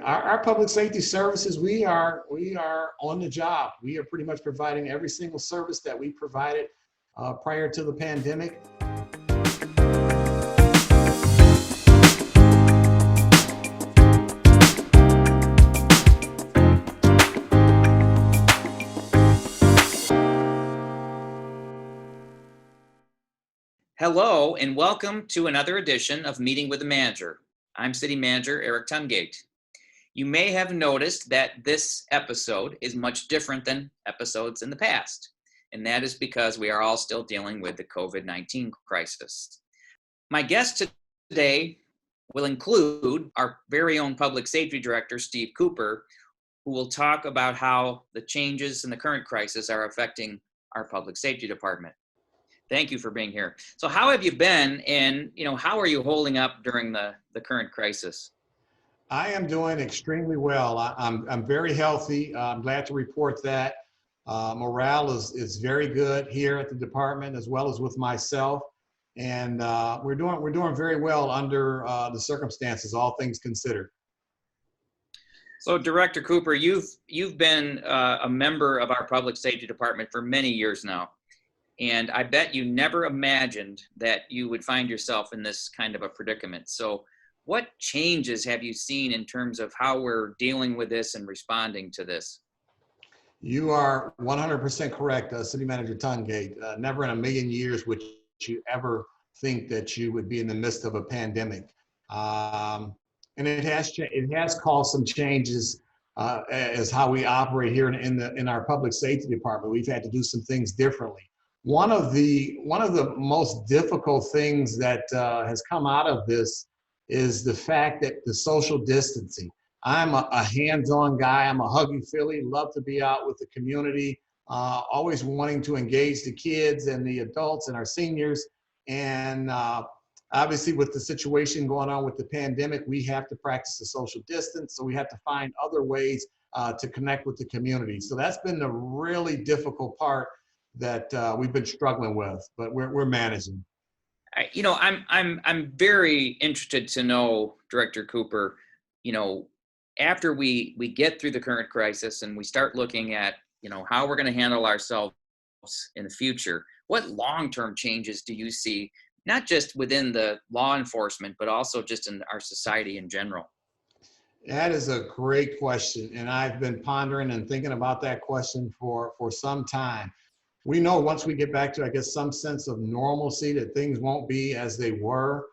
Our public safety services, we are on the job. We are pretty much providing every single service that we provided prior to the pandemic. Hello, and welcome to another edition of Meeting with the Manager. I'm City Manager Erik Tungate. You may have noticed that this episode is much different than episodes in the past, and that is because we are all still dealing with the COVID-19 crisis. My guest today will include our very own Public Safety Director, Steve Cooper, who will talk about how the changes in the current crisis are affecting our Public Safety Department. Thank you for being here. So how have you been, and how are you holding up during the current crisis? I am doing extremely well. I'm very healthy. I'm glad to report that. Morale is very good here at the department, as well as with myself, and we're doing very well under the circumstances, all things considered. So, Director Cooper, you've been a member of our Public Safety Department for many years now. And I bet you never imagined that you would find yourself in this kind of a predicament. So what changes have you seen in terms of how we're dealing with this and responding to this? You are 100% correct, City Manager Tungate. Never in a million years would you ever think that you would be in the midst of a pandemic. And it has caused some changes as how we operate here in our Public Safety Department. We've had to do some things differently. One of the most difficult things that has come out of this is the fact that the social distancing. I'm a hands-on guy. I'm a huggy Philly, love to be out with the community, always wanting to engage the kids and the adults and our seniors. And obviously with the situation going on with the pandemic, we have to practice the social distance. So we have to find other ways to connect with the community. So that's been the really difficult part that we've been struggling with, but we're managing. I'm very interested to know, Director Cooper, after we get through the current crisis and we start looking at, how we're going to handle ourselves in the future, what long-term changes do you see, not just within the law enforcement, but also just in our society in general? That is a great question, and I've been pondering and thinking about that question for some time. We know once we get back to, I guess, some sense of normalcy that things won't be as they were.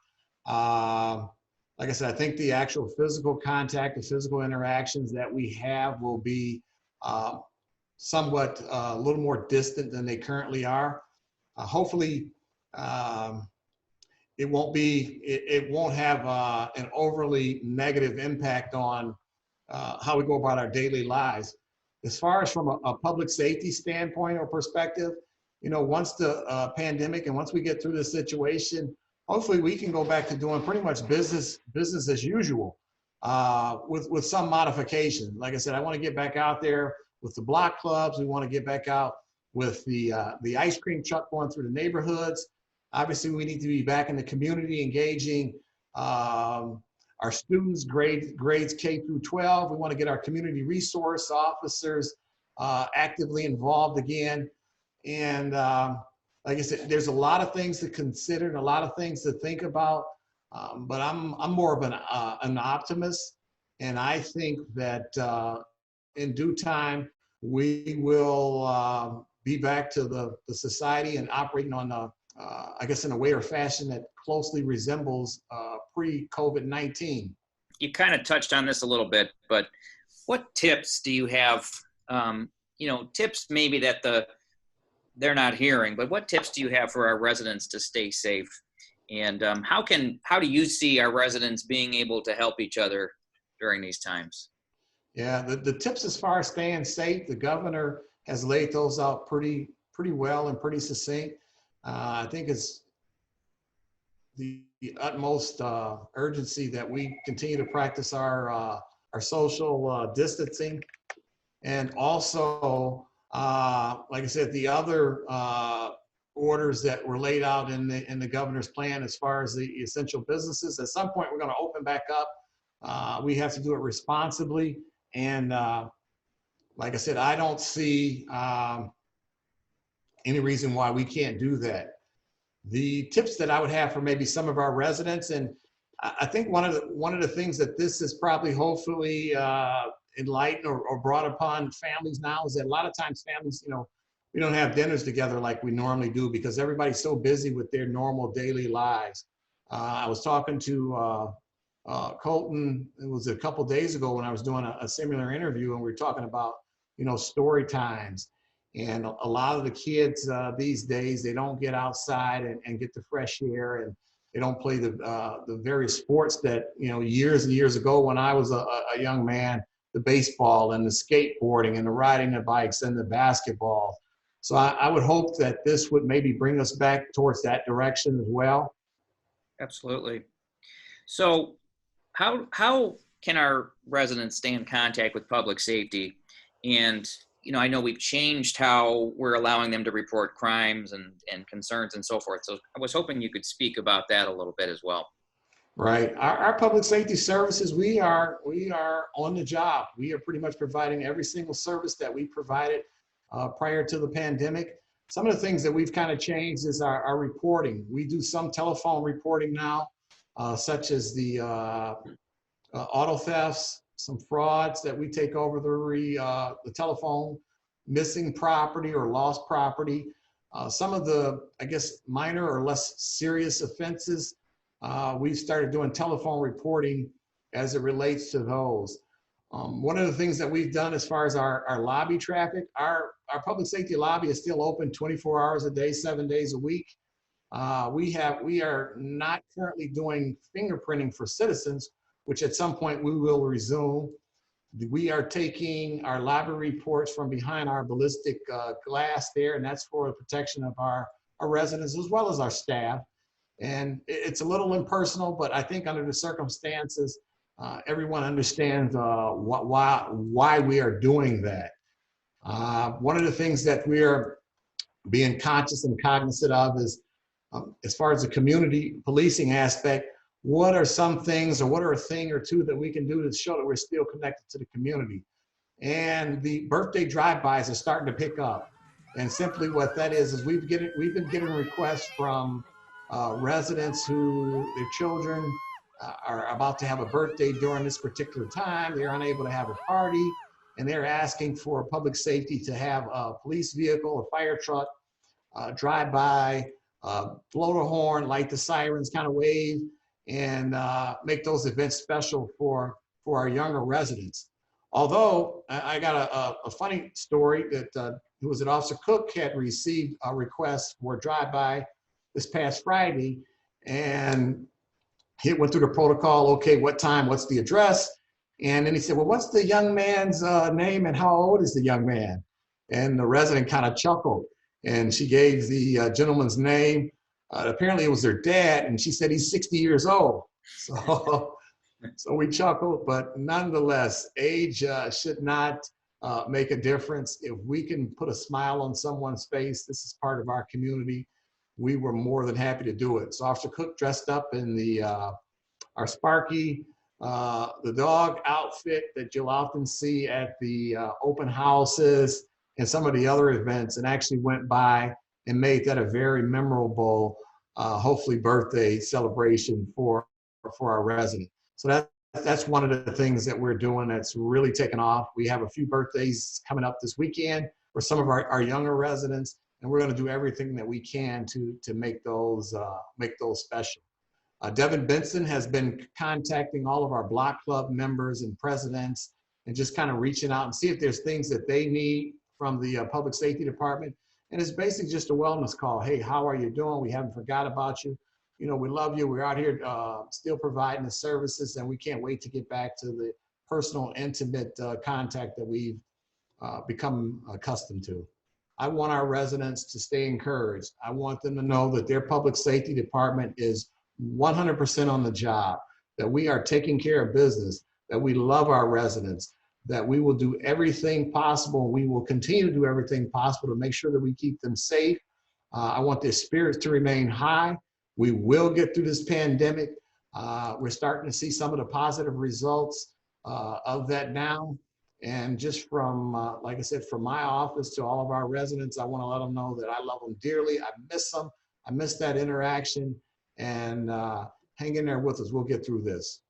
Like I said, I think the actual physical contact, the physical interactions that we have will be somewhat a little more distant than they currently are. Hopefully, it won't have an overly negative impact on how we go about our daily lives. As far as from a public safety standpoint or perspective, once the pandemic and once we get through this situation, hopefully we can go back to doing pretty much business as usual with some modification. Like I said, I want to get back out there with the block clubs. We want to get back out with the ice cream truck going through the neighborhoods. Obviously, we need to be back in the community engaging our students, grades K through 12. We want to get our community resource officers actively involved again. And like I said, there's a lot of things to consider and a lot of things to think about. But I'm more of an optimist, and I think that in due time we will be back to the society and operating on I guess in a way or fashion that closely resembles pre-COVID-19. You kind of touched on this a little bit, but what tips do you have, tips maybe that they're not hearing, but what tips do you have for our residents to stay safe? And how do you see our residents being able to help each other during these times? Yeah, the tips as far as staying safe, the governor has laid those out pretty well and pretty succinct. I think it's the utmost urgency that we continue to practice our social distancing, and also, like I said, the other orders that were laid out in the governor's plan as far as the essential businesses. At some point, we're going to open back up We have to do it responsibly. And like I said, I don't see any reason why we can't do that. The tips that I would have for maybe some of our residents, and I think one of the things that this is probably hopefully enlightened or brought upon families now is that a lot of times families, we don't have dinners together like we normally do because everybody's so busy with their normal daily lives. I was talking to Colton, it was a couple days ago when I was doing a similar interview, and we were talking about, story times. And a lot of the kids these days, they don't get outside and get the fresh air, and they don't play the various sports that, years and years ago when I was a young man, the baseball and the skateboarding and the riding of bikes and the basketball. So I would hope that this would maybe bring us back towards that direction as well. Absolutely. So how can our residents stay in contact with public safety? And, I know we've changed how we're allowing them to report crimes and concerns and so forth. So I was hoping you could speak about that a little bit as well. Right. Our public safety services, we are on the job. We are pretty much providing every single service that we provided prior to the pandemic. Some of the things that we've kind of changed is our reporting. We do some telephone reporting now, such as the auto thefts, some frauds that we take over the telephone, missing property or lost property. Some of the, I guess, minor or less serious offenses, we've started doing telephone reporting as it relates to those. One of the things that we've done as far as our lobby traffic, our public safety lobby is still open 24 hours a day, 7 days a week. We are not currently doing fingerprinting for citizens, which at some point we will resume. We are taking our lobby reports from behind our ballistic glass there, and that's for the protection of our residents as well as our staff. And it's a little impersonal, but I think under the circumstances, everyone understands why we are doing that. One of the things that we're being conscious and cognizant of is, as far as the community policing aspect, what are some things, or what are a thing or two that we can do to show that we're still connected to the community? And the birthday drive-bys are starting to pick up. And simply what that is we've been getting requests from residents who their children are about to have a birthday during this particular time. They're unable to have a party, and they're asking for public safety to have a police vehicle, a fire truck, drive by, blow the horn, light the sirens, kind of wave, and make those events special for our younger residents. Although I got a funny story that it was that Officer Cook had received a request for a drive-by this past Friday, and he went through the protocol. Okay, what time? What's the address? And then he said, well, what's the young man's name and how old is the young man? And the resident kind of chuckled, and she gave the gentleman's name. Apparently it was their dad, and she said he's 60 years old. So we chuckled, but nonetheless, age should not make a difference. If we can put a smile on someone's face, this is part of our community, we were more than happy to do it. So Officer Cook dressed up in our Sparky, the dog outfit that you'll often see at the open houses and some of the other events, and actually went by and made that a very memorable, hopefully birthday celebration for our resident. So that's one of the things that we're doing that's really taken off. We have a few birthdays coming up this weekend for some of our younger residents, and we're going to do everything that we can to make those special. Devin Benson has been contacting all of our block club members and presidents and just kind of reaching out and see if there's things that they need from the public safety department. And it's basically just a wellness call. Hey, how are you doing? We haven't forgot about you. We love you. We're out here still providing the services, and we can't wait to get back to the personal, intimate contact that we've become accustomed to. I want our residents to stay encouraged. I want them to know that their public safety department is 100% on the job, that we are taking care of business, that we love our residents, that we will do everything possible. We will continue to do everything possible to make sure that we keep them safe. I want their spirits to remain high. We will get through this pandemic. We're starting to see some of the positive results of that now. And just from, like I said, from my office to all of our residents, I want to let them know that I love them dearly. I miss them. I miss that interaction. And hang in there with us. We'll get through this.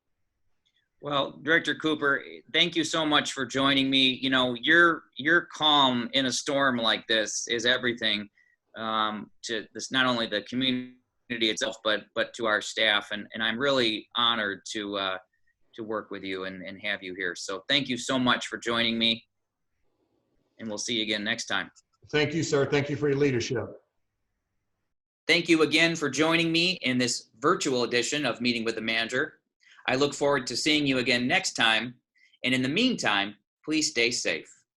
Well, Director Cooper, thank you so much for joining me. You know, your calm in a storm like this is everything to this, not only the community itself, but to our staff. And I'm really honored to work with you and have you here. So thank you so much for joining me. And we'll see you again next time. Thank you, sir. Thank you for your leadership. Thank you again for joining me in this virtual edition of Meeting with the Manager. I look forward to seeing you again next time. And in the meantime, please stay safe.